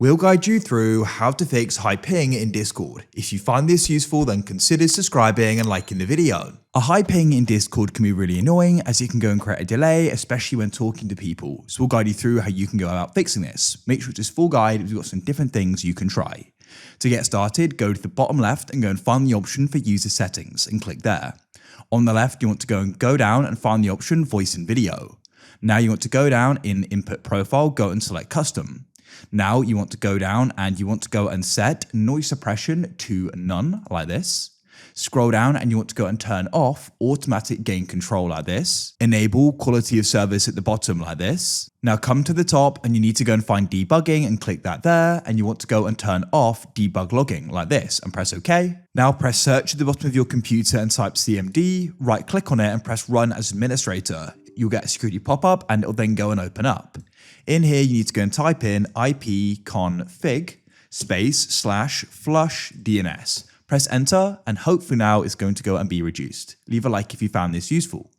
We'll guide you through how to fix high ping in Discord. If you find this useful, then consider subscribing and liking the video. A high ping in Discord can be really annoying as it can go and create a delay, especially when talking to people. So we'll guide you through how you can go about fixing this. Make sure it's this full guide, we've got some different things you can try. To get started, go to the bottom left and go and find the option for user settings and click there. On the left, you want to go down and find the option voice and video. Now you want to go down in input profile, go and select custom. Now you want to go down and you want to go and set noise suppression to none like this. Scroll down and you want to go and turn off automatic gain control like this. Enable quality of service at the bottom like this. Now come to the top and you need to go and find debugging and click that there, and you want to go and turn off debug logging like this and press OK. Now press search at the bottom of your computer and type CMD, right click on it and press run as administrator. You'll get a security pop-up and it'll then go and open up. In here, you need to go and type in ipconfig /flush DNS. Press enter and hopefully now it's going to go and be reduced. Leave a like if you found this useful.